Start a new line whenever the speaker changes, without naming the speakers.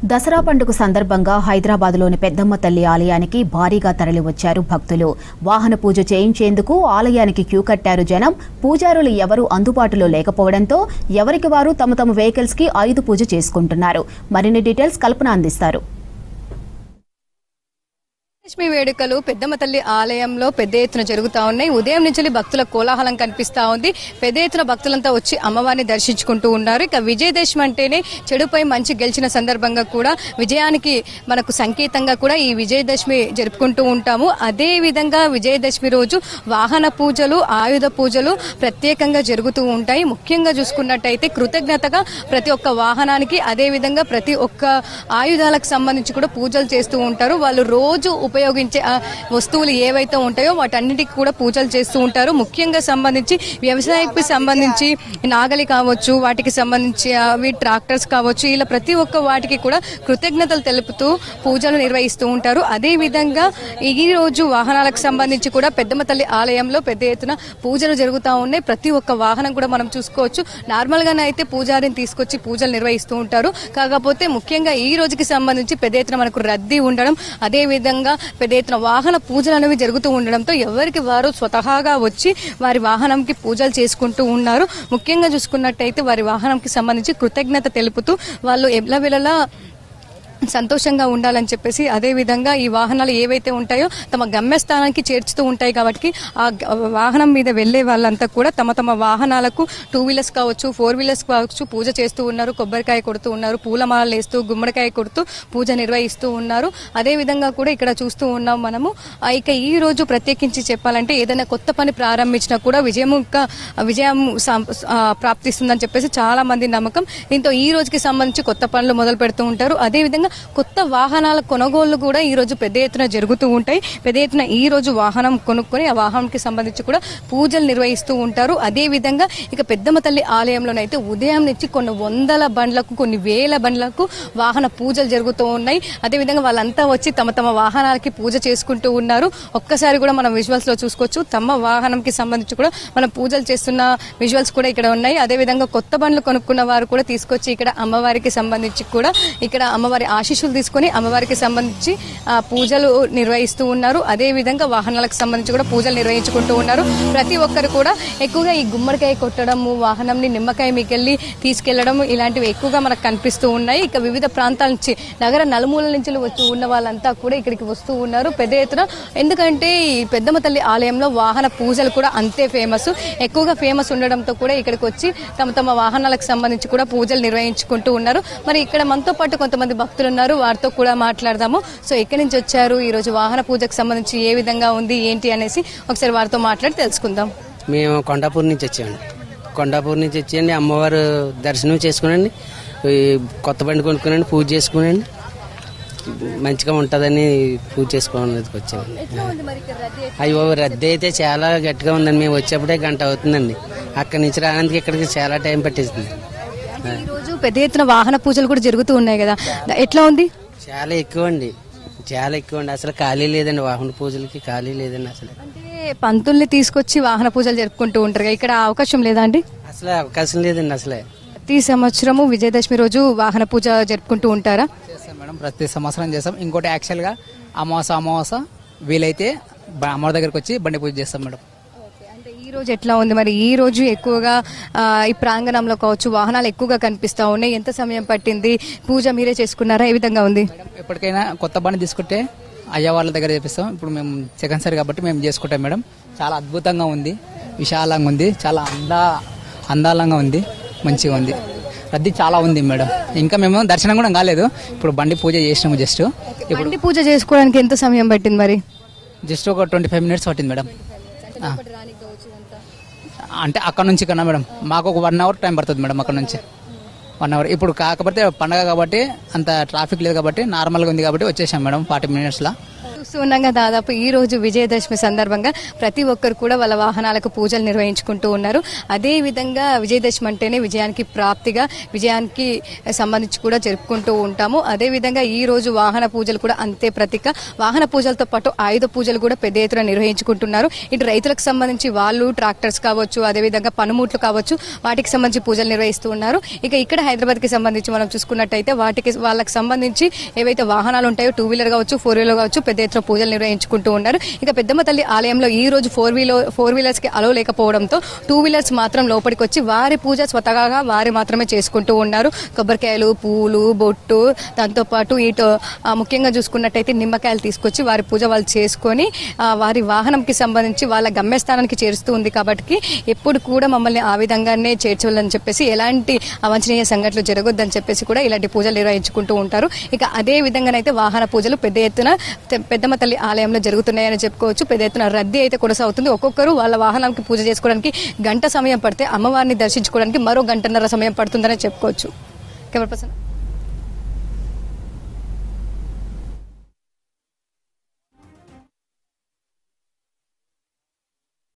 దసరా పండుగ సందర్భంగా హైదరాబాద్లోని పెద్దమ్మ తల్లి ఆలయానికి భారీగా తరలివచ్చారు భక్తులు. వాహన పూజ చేయించేందుకు ఆలయానికి క్యూ కట్టారు జనం. పూజారులు ఎవరూ అందుబాటులో లేకపోవడంతో ఎవరికి వారు తమ వెహికల్స్ కి ఆయుధ పూజ చేసుకుంటున్నారు. మరిన్ని డీటెయిల్స్ కల్పన అందిస్తారు.
లక్ష్మీ వేడుకలు పెద్దమ్మ తల్లి ఆలయంలో పెద్ద ఎత్తున జరుగుతా ఉన్నాయి. ఉదయం నుంచి భక్తుల కోలాహలం కనిపిస్తా ఉంది. పెద్ద ఎత్తున భక్తులంతా వచ్చి అమ్మవారిని దర్శించుకుంటూ ఉన్నారు. ఇక విజయదశమి అంటేనే చెడుపై మంచి గెలిచిన సందర్భంగా కూడా విజయానికి మనకు సంకేతంగా కూడా ఈ విజయదశమి జరుపుకుంటూ ఉంటాము. అదే విధంగా విజయదశమి రోజు వాహన పూజలు, ఆయుధ పూజలు ప్రత్యేకంగా జరుగుతూ ఉంటాయి. ముఖ్యంగా చూసుకున్నట్టయితే కృతజ్ఞతగా ప్రతి ఒక్క వాహనానికి, అదే విధంగా ప్రతి ఒక్క ఆయుధాలకు సంబంధించి కూడా పూజలు చేస్తూ ఉంటారు. వాళ్ళు రోజు ఉపయోగించే వస్తువులు ఏవైతే ఉంటాయో వాటన్నిటికి కూడా పూజలు చేస్తూ ఉంటారు. ముఖ్యంగా సంబంధించి వ్యవసాయానికి సంబంధించి నాగలి కావచ్చు, వాటికి సంబంధించి అవి ట్రాక్టర్స్ కావచ్చు, ఇలా ప్రతి ఒక్క వాటికి కూడా కృతజ్ఞతలు తెలుపుతూ పూజలు నిర్వహిస్తూ ఉంటారు. అదే విధంగా ఈ రోజు వాహనాలకు సంబంధించి కూడా పెద్దమ్మ తల్లి ఆలయంలో పెద్ద ఎత్తున పూజలు జరుగుతూ ఉన్నాయి. ప్రతి ఒక్క వాహనం కూడా మనం చూసుకోవచ్చు. నార్మల్ గానే అయితే పూజారిని తీసుకొచ్చి పూజలు నిర్వహిస్తూ ఉంటారు. కాకపోతే ముఖ్యంగా ఈ రోజుకి సంబంధించి పెద్ద ఎత్తున మనకు రద్దీ ఉండడం, అదే విధంగా పెద్ద ఎత్తున వాహన పూజలు అనేవి జరుగుతూ ఉండడంతో ఎవరికి వారు స్వతహాగా వచ్చి వారి వాహనంకి పూజలు చేసుకుంటూ ఉన్నారు. ముఖ్యంగా చూసుకున్నట్టయితే వారి వాహనంకి సంబంధించి కృతజ్ఞత తెలుపుతూ వాళ్ళు ఎల్లవేళలా సంతోషంగా ఉండాలని చెప్పేసి, అదే విధంగా ఈ వాహనాలు ఏవైతే ఉంటాయో తమ గమ్యస్థానానికి చేర్చుతూ ఉంటాయి. కాబట్టి ఆ వాహనం మీద వెళ్లే వాళ్ళంతా కూడా తమ వాహనాలకు 2 వీలర్స్ కావచ్చు, 4 వీలర్స్ కావచ్చు పూజ చేస్తూ ఉన్నారు. కొబ్బరికాయ కొడుతూ ఉన్నారు, పూలమాలలు వేస్తూ, గుమ్మడికాయ కొడుతూ పూజ నిర్వహిస్తూ ఉన్నారు. అదే విధంగా కూడా ఇక్కడ చూస్తూ ఉన్నాం మనము. ఇక ఈ రోజు ప్రత్యేకించి చెప్పాలంటే ఏదైనా కొత్త పని ప్రారంభించినా కూడా విజయం ప్రాప్తిస్తుందని చెప్పేసి చాలా మంది నమ్మకం. దీంతో ఈ రోజుకి సంబంధించి కొత్త పనులు మొదలు పెడుతూ ఉంటారు. అదే విధంగా కొత్త వాహనాల కొనుగోళ్లు కూడా ఈ రోజు పెద్ద ఎత్తున జరుగుతూ ఉంటాయి. పెద్ద ఎత్తున ఈ రోజు వాహనం కొనుక్కొని ఆ వాహనానికి సంబంధించి కూడా పూజలు నిర్వహిస్తూ ఉంటారు. అదే విధంగా ఇక పెద్దమ్మ తల్లి ఆలయంలోనైతే ఉదయం నుంచి కొన్ని వందల బండ్లకు, కొన్ని వేల బండ్లకు వాహన పూజలు జరుగుతూ ఉన్నాయి. అదే విధంగా వాళ్ళంతా వచ్చి తమ వాహనాలకి పూజ చేసుకుంటూ ఉన్నారు. ఒక్కసారి కూడా మనం విజువల్స్ లో చూసుకోవచ్చు. తమ వాహనంకి సంబంధించి కూడా మనం పూజలు చేస్తున్న విజువల్స్ కూడా ఇక్కడ ఉన్నాయి. అదే విధంగా కొత్త బండ్లు కొనుక్కున్న వారు కూడా తీసుకొచ్చి ఇక్కడ అమ్మవారికి సంబంధించి కూడా ఇక్కడ అమ్మవారి ఆశీస్సులు తీసుకుని అమ్మవారికి సంబంధించి పూజలు నిర్వహిస్తూ ఉన్నారు. అదే విధంగా వాహనాలకు సంబంధించి కూడా పూజలు నిర్వహించుకుంటూ ఉన్నారు. ప్రతి ఒక్కరు కూడా ఎక్కువగా ఈ గుమ్మడికాయ కొట్టడము, వాహనంని నిమ్మకాయ మీకెళ్ళి తీసుకెళ్లడం ఇలాంటివి ఎక్కువగా మనకు కనిపిస్తూ ఉన్నాయి. ఇక వివిధ ప్రాంతాల నుంచి, నగర నలుమూలల నుంచి వచ్చి ఉన్న వాళ్ళంతా కూడా ఇక్కడికి వస్తూ ఉన్నారు పెద్ద ఎత్తున. ఎందుకంటే ఈ పెద్దమ్మ తల్లి ఆలయంలో వాహన పూజలు కూడా అంతే ఫేమస్, ఎక్కువగా ఫేమస్ ఉండడంతో కూడా ఇక్కడికి వచ్చి తమ వాహనాలకు సంబంధించి కూడా పూజలు నిర్వహించుకుంటూ ఉన్నారు. మరి ఇక్కడ మనతో పాటు కొంతమంది భక్తులు ఉన్నారు, వారితో కూడా మాట్లాడదాము. సో ఎక్కడి నుంచి వచ్చారు, ఈ రోజు వాహన పూజకు సంబంధించి ఏ విధంగా ఉంది ఏంటి అనేసి ఒకసారి వారితో మాట్లాడి తెలుసుకుందాం.
మేము కొండాపూర్ నుంచి వచ్చామండి. కొండాపూర్ నుంచి వచ్చేయండి అమ్మవారు దర్శనం చేసుకునండి, కొత్త బండి కొనుక్కునండి, పూజ చేసుకునండి, మంచిగా ఉంటుందని పూజ చేసుకోవడానికి వచ్చామండి. అయ్యో రద్దీ అయితే చాలా గట్టిగా ఉందండి. మేము వచ్చేప్పుడే గంట అవుతుందండి. అక్కడి నుంచి రావడానికి ఇక్కడికి చాలా టైం పట్టేస్తుంది.
ఈ రోజు పెద్ద ఎత్తున వాహన పూజలు కూడా జరుగుతూ ఉన్నాయి కదా, ఎట్లా ఉంది?
చాలా ఎక్కువ అండి, చాలా ఎక్కువ అండి. అసలు ఖాళీ లేదండి, వాహన పూజలకి ఖాళీ లేదండి. అసలు
అంటే పంతుల్ని తీసుకొచ్చి వాహన పూజలు జరుపుకుంటూ ఉంటారు, ఇక్కడ అవకాశం లేదండి?
అసలు అవకాశం లేదండి. అసలే
ప్రతి సంవత్సరము విజయదశమి రోజు వాహన పూజ జరుపుకుంటూ ఉంటారా?
చేస్తాం మేడం, ప్రతి సంవత్సరం చేస్తాం. ఇంకోటి యాక్చువల్గా అమావాస వీలైతే అమ్మవారి దగ్గరకు వచ్చి బండి పూజ చేస్తాం మేడం.
ఈ రోజు ఎట్లా ఉంది మరి? ఈ రోజు ఎక్కువగా ఈ ప్రాంగణంలో కావచ్చు వాహనాలు ఎక్కువగా కనిపిస్తా ఉన్నాయి. ఎంత సమయం పట్టింది? పూజ మీరే చేసుకున్నారా? ఏ విధంగా ఉంది?
ఎప్పటికైనా కొత్త బండి తీసుకుంటే అయ్యా వాళ్ళ దగ్గర చేపిస్తాం. ఇప్పుడు మేము సెకండ్ సారి కాబట్టి మేము చేసుకుంటాం మేడం. చాలా అద్భుతంగా ఉంది, విశాలంగా ఉంది, చాలా అందాలంగా ఉంది, మంచిగా ఉంది. రద్దీ చాలా ఉంది మేడం. ఇంకా మేము దర్శనం కూడా కాలేదు, ఇప్పుడు బండి పూజ చేసినాము. జస్ట్
ఇప్పుడు పూజ చేసుకోవడానికి ఎంత సమయం పట్టింది మరి?
జస్ట్ ఒక 25 మినిట్స్ పట్టింది మేడం. అంటే అక్కడ నుంచి కన్నా మేడం మాకు ఒక 1 అవర్ టైం పడుతుంది మేడం. అక్కడ నుంచి 1 అవర్. ఇప్పుడు కాకపోతే పండగ కాబట్టి అంత ట్రాఫిక్ లేదు కాబట్టి నార్మల్గా ఉంది కాబట్టి వచ్చేసాం మేడం 40 మినిట్స్లో.
చూస్తూ ఉండగా దాదాపు ఈ రోజు విజయదశమి సందర్భంగా ప్రతి ఒక్కరు కూడా వాళ్ళ వాహనాలకు పూజలు నిర్వహించుకుంటూ ఉన్నారు. అదే విధంగా విజయదశమి అంటేనే విజయానికి ప్రాప్తిగా, విజయానికి సంబంధించి కూడా జరుపుకుంటూ ఉంటాము. అదే విధంగా ఈ రోజు వాహన పూజలు కూడా అంతే ప్రతీక. వాహన పూజలతో పాటు ఆయుధ పూజలు కూడా పెద్ద ఎత్తున నిర్వహించుకుంటున్నారు. ఇటు రైతులకు సంబంధించి వాళ్ళు ట్రాక్టర్స్ కావచ్చు, అదేవిధంగా పనిముట్లు కావచ్చు, వాటికి సంబంధించి పూజలు నిర్వహిస్తూ ఉన్నారు. ఇక ఇక్కడ హైదరాబాద్ కి సంబంధించి మనం చూసుకున్నట్టయితే వాళ్ళకి సంబంధించి ఏవైతే వాహనాలు ఉంటాయో, 2 వీలర్ కావచ్చు, 4 వీలర్ కావచ్చు, పెద్ద ఎత్తున పూజలు నిర్వహించుకుంటూ ఉన్నారు. ఇక పెద్దమ్మ తల్లి ఆలయంలో ఈ రోజు 4 వీలర్స్ కి అలో లేకపోవడంతో 2 వీలర్స్ మాత్రం లోపలికి వచ్చి వారి పూజ స్వతహాగా వారి మాత్రమే చేసుకుంటూ ఉన్నారు. కొబ్బరికాయలు, పూలు, బొట్టు, దాంతో పాటు ఇటు ముఖ్యంగా చూసుకున్నట్టయితే నిమ్మకాయలు తీసుకొచ్చి వారి పూజ వాళ్ళు చేసుకొని వారి వాహనంకి సంబంధించి వాళ్ళ గమ్యస్థానానికి చేరుస్తూ ఉంది. కాబట్టి ఎప్పుడు కూడా మమ్మల్ని ఆ విధంగానే చేర్చవాలని చెప్పేసి, ఎలాంటి అవాంఛనీయ సంఘటనలు జరగొద్దని చెప్పేసి కూడా ఇలాంటి పూజలు నిర్వహించుకుంటూ ఉంటారు. ఇక అదే విధంగానైతే వాహన పూజలు పెద్ద ఎత్తున పెద్దమ్మ తల్లి ఆలయంలో జరుగుతున్నాయని చెప్పుకోవచ్చు. పెద్ద ఎత్తున రద్దీ అయితే కొనసాగుతుంది. ఒక్కొక్కరు వాళ్ళ వాహనానికి పూజ చేసుకోవడానికి గంట సమయం పడితే అమ్మవారిని దర్శించుకోవడానికి మరో 1.5 గంటల సమయం పడుతుందని చెప్పుకోవచ్చు. Camera person